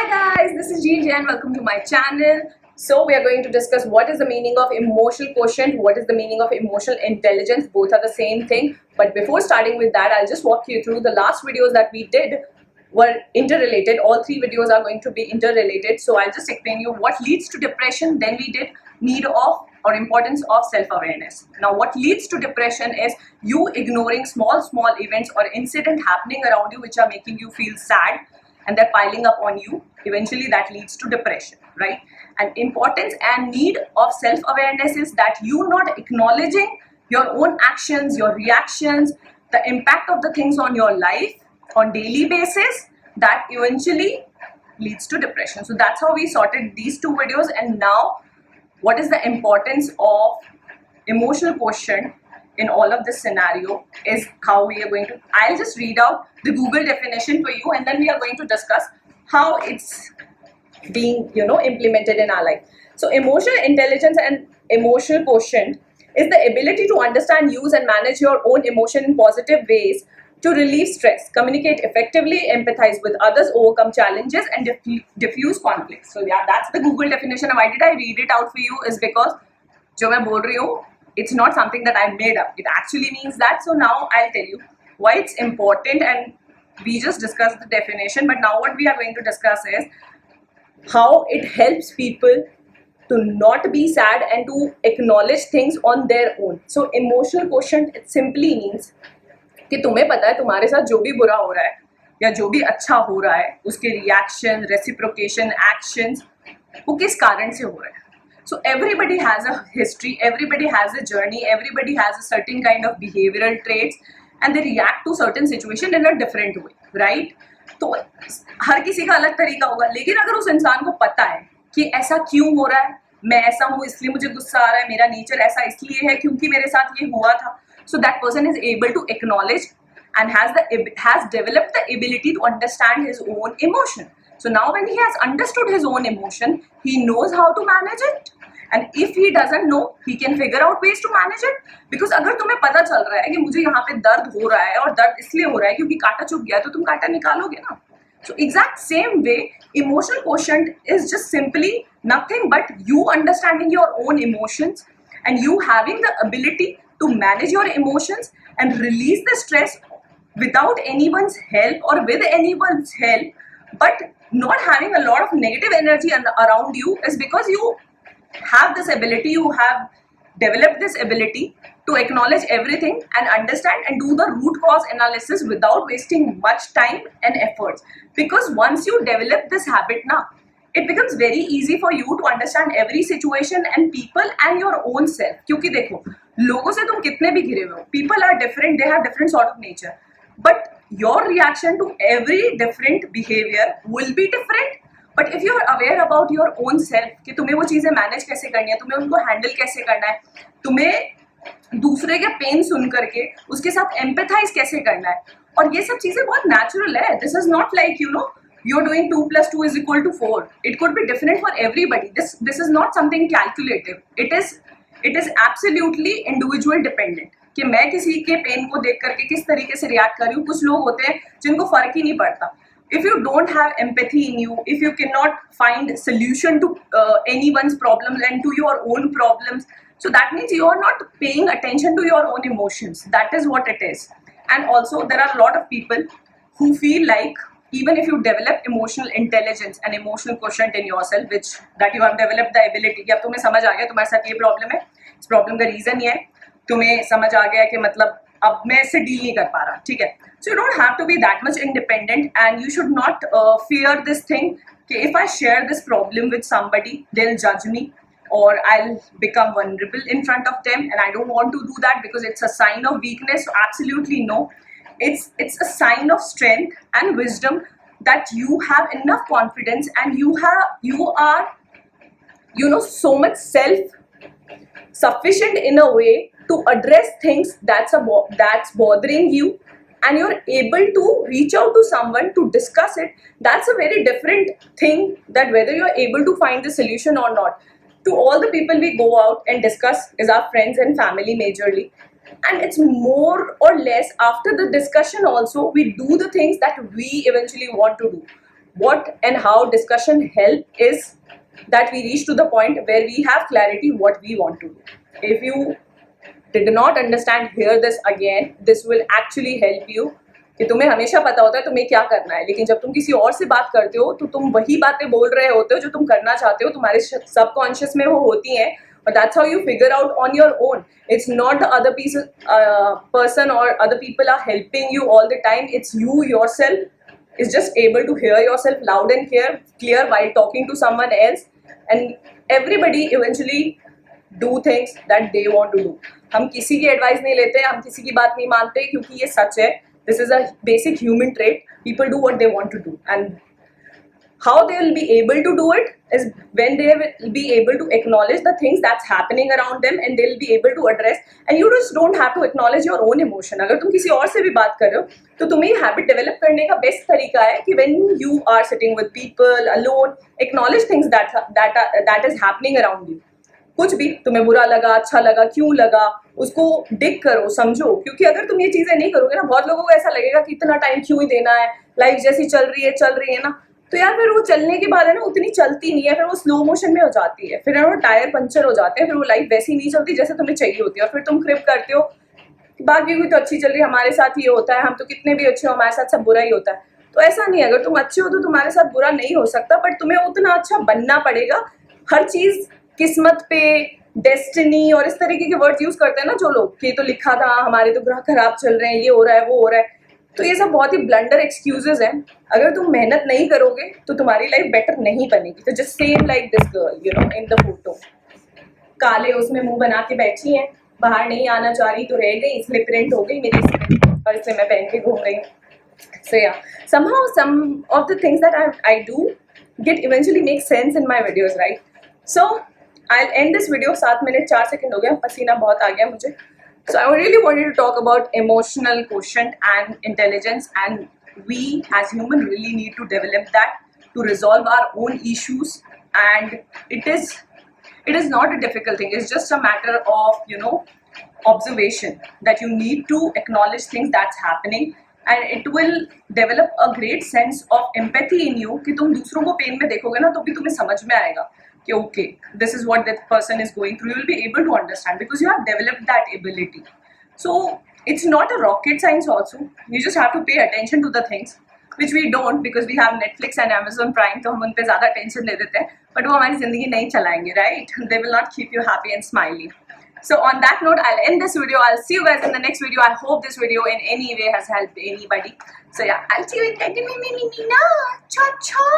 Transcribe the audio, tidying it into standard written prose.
Hi guys, this is Jheel Jain. Welcome to my channel. So we are going to discuss what is the meaning of emotional quotient, what is the meaning of emotional intelligence. Both are the same thing. But before starting with that, I'll just walk you through the last videos that we did were interrelated. All three videos are going to be interrelated. So I'll just explain you what leads to depression. Then we did need of or importance of self-awareness. Now what leads to depression is you ignoring small events or incident happening around you which are making you feel sad, and they're piling up on you. Eventually that leads to depression, right? And importance and need of self-awareness is that you not acknowledging your own actions, your reactions, the impact of the things on your life on daily basis, that eventually leads to depression. So that's how we sorted these two videos. And now what is the importance of emotional quotient in all of this scenario is how we are going to, I'll just read out the Google definition for you, and then we are going to discuss how it's being, implemented in our life. So emotional intelligence and emotional quotient is the ability to understand, use and manage your own emotion in positive ways to relieve stress, communicate effectively, empathize with others, overcome challenges and diffuse conflicts. So yeah, that's the Google definition. Why did I read it out for you is because जो मैं बोल रही हूँ, it's not something that I made up. It actually means that. So now I'll tell you why it's important, and we just discussed the definition, but now what we are going to discuss is how it helps people to not be sad and to acknowledge things on their own. So emotional quotient, it simply means कि तुम्हें पता है तुम्हारे साथ जो भी बुरा हो रहा है या जो भी अच्छा हो रहा है उसके रिएक्शन, रेसिप्रोकेशन, एक्शंस वो किस कारण से हो रहा है. So everybody has a history, everybody has a journey, everybody has a certain kind of behavioral traits and they react to certain situation in a different way, right? तो हर किसी का अलग तरीका होगा, लेकिन अगर उस इंसान को पता है कि ऐसा क्यों हो रहा है, मैं ऐसा हूँ इसलिए मुझे गुस्सा आ रहा है, मेरा नेचर ऐसा इसलिए है क्योंकि मेरे साथ ये हुआ था, so that person is able to acknowledge and has developed the ability to understand his own emotion. So now when he has understood his own emotion, he knows how to manage it. And if he doesn't know, he can figure out ways to manage it. Because अगर तुम्हें पता चल रहा है कि मुझे यहाँ पे दर्द हो रहा है और दर्द इसलिए हो रहा है क्योंकि कांटा चुभ गया, तो तुम कांटा निकालोगे ना. So exact same way, emotional quotient is just simply nothing but you understanding your own emotions and you having the ability to manage your emotions and release the stress without anyone's help or with anyone's help, but not having a lot of negative energy around you is because you have this ability, you have developed this ability to acknowledge everything and understand and do the root cause analysis without wasting much time and efforts. Because once you develop this habit now, it becomes very easy for you to understand every situation and people and your own self. क्योंकि देखो लोगों से तुम कितने भी घिरे हुए हो, people are different, they have different sort of nature, but your reaction to every different behavior will be different. But if you are aware about your own self कि तुम्हें वो चीज़ें मैनेज कैसे करनी है, तुम्हें उनको हैंडल कैसे करना है, तुम्हें दूसरे के पेन सुन करके उसके साथ एम्पैथाइज कैसे करना है, और ये सब चीज़ें बहुत नेचुरल है. This is not like you are doing 2 + 2 = 4. It could be different for everybody. This is not something calculative. It is absolutely individual dependent कि मैं किसी के पेन को देख करके किस तरीके से रिएक्ट कर रही हूँ. कुछ लोग होते हैं जिनको फर्क ही नहीं पड़ता. If you don't have empathy in you, if you cannot find solution to anyone's problems and to your own problems, so that means you are not paying attention to your own emotions. That is what it is. And also there are a lot of people who feel like even if you develop emotional intelligence and emotional quotient in yourself, which that you have developed the ability कि अब तुम्हें समझ आ गया तुम्हारे साथ ये problem है, इस प्रॉब्लम का रीजन ये है, तुम्हें समझ आ गया कि मतलब अब मैं इससे डील नहीं कर पा रहा, ठीक है. So you don't have to be that much independent and you should not fear this thing कि if I share this problem with somebody, they'll judge me or I'll become vulnerable in front of them, and I don't want to do that because it's a sign of weakness. So absolutely no. It's a sign of strength and wisdom that you have enough confidence and you are so much self sufficient in a way to address things that's bothering you, and you're able to reach out to someone to discuss it. That's a very different thing, that whether you're able to find the solution or not. To all the people we go out and discuss is our friends and family majorly, and it's more or less after the discussion also we do the things that we eventually want to do. what and how discussion help is that we reach to the point where we have clarity what we want to do. If you did not understand, hear this again. This will actually help you कि तुम्हें हमेशा पता होता है तुम्हें क्या करना है, लेकिन जब तुम किसी और से बात करते हो तो तुम वही बातें बोल रहे होते हो जो तुम करना चाहते हो, तुम्हारे सबकॉन्शियस में वो होती हैं. But that's how you figure out on your own. It's not the other person or other people are helping you all the time. It's you yourself is just able to hear yourself loud and clear while talking to someone else. And everybody eventually do things that they want to do. हम किसी की advice नहीं लेते, हम किसी की बात नहीं मानते, क्योंकि ये सच है. This is a basic human trait. People do what they want to do, and how they will be able to do it is when they will be able to acknowledge the things that's happening around them, and they'll be able to address. And you just don't have to acknowledge your own emotion. अगर तुम किसी और से भी बात कर रहे हो तो तुम्हें हैबिट डेवलप करने का बेस्ट तरीका है कि when you are sitting with people alone, acknowledge things that is happening around you. कुछ भी तुम्हें बुरा लगा, अच्छा लगा, क्यों लगा, उसको डिग करो, समझो. क्योंकि अगर तुम ये चीजें नहीं करोगे ना, बहुत लोगों को ऐसा लगेगा कि इतना टाइम क्यों ही देना है, लाइफ जैसी चल रही है ना, तो यार फिर वो चलने के बाद है ना उतनी चलती नहीं है, फिर वो स्लो मोशन में हो जाती है, फिर वो टायर पंचर हो जाते हैं, फिर वो लाइफ वैसी नहीं चलती जैसे तुम्हें चाहिए होती है. और फिर तुम क्रिप करते हो बाकी कोई तो अच्छी चल रही है, हमारे साथ ये होता है, हम तो कितने भी अच्छे हो हमारे साथ सब बुरा ही होता है. तो ऐसा नहीं है, अगर तुम अच्छे हो तो तुम्हारे साथ बुरा नहीं हो सकता, बट तुम्हें उतना अच्छा बनना पड़ेगा. हर चीज किस्मत पे, डेस्टिनी और इस तरीके के वर्ड्स यूज करते हैं ना जो लोग, कि तो लिखा था, हमारे तो ग्रह खराब चल रहे हैं, ये हो रहा है, वो हो रहा है. तो ये सब बहुत ही ब्लंडर एक्सक्यूजेज हैं. अगर तुम मेहनत नहीं करोगे तो तुम्हारी लाइफ बेटर नहीं बनेगी. तो just same like this girl you know in the photo, काले उसमें मुंह बना के बैठी है, बाहर नहीं आना चाह रही तो रह गई, इसलिए प्रिंट हो गई मेरी स्किन और इसलिए मैं पहन के घूम रही हूँ. So yeah, somehow some of the things that I do get eventually make sense in my videos, right? So I'll end this video. 7 minute 4 second हो गया, पसीना बहुत आ गया मुझे. So I really wanted to talk about emotional quotient and intelligence, and we as human really need to develop that to resolve our own issues. And it is not a difficult thing. It's just a matter of observation, that you need to acknowledge things that's happening, and it will develop a great sense of empathy in you कि तुम दूसरों को pen में देखोगे ना तो भी तुम्हें समझ में आएगा कि okay, this is what that person is going through. You will be able to understand because you have developed that ability. So it's not a rocket science also. You just have to pay attention to the things which we don't, because we have Netflix and Amazon Prime, तो हम उन पे ज़्यादा attention दे देते हैं, but वो हमारी ज़िंदगी नहीं चलाएंगे, right? They will not keep you happy and smiley. So on that note, I'll end this video. I'll see you guys in the next video. I hope this video in any way has helped anybody. So yeah, I'll see you in 30 minutes. Cha cha.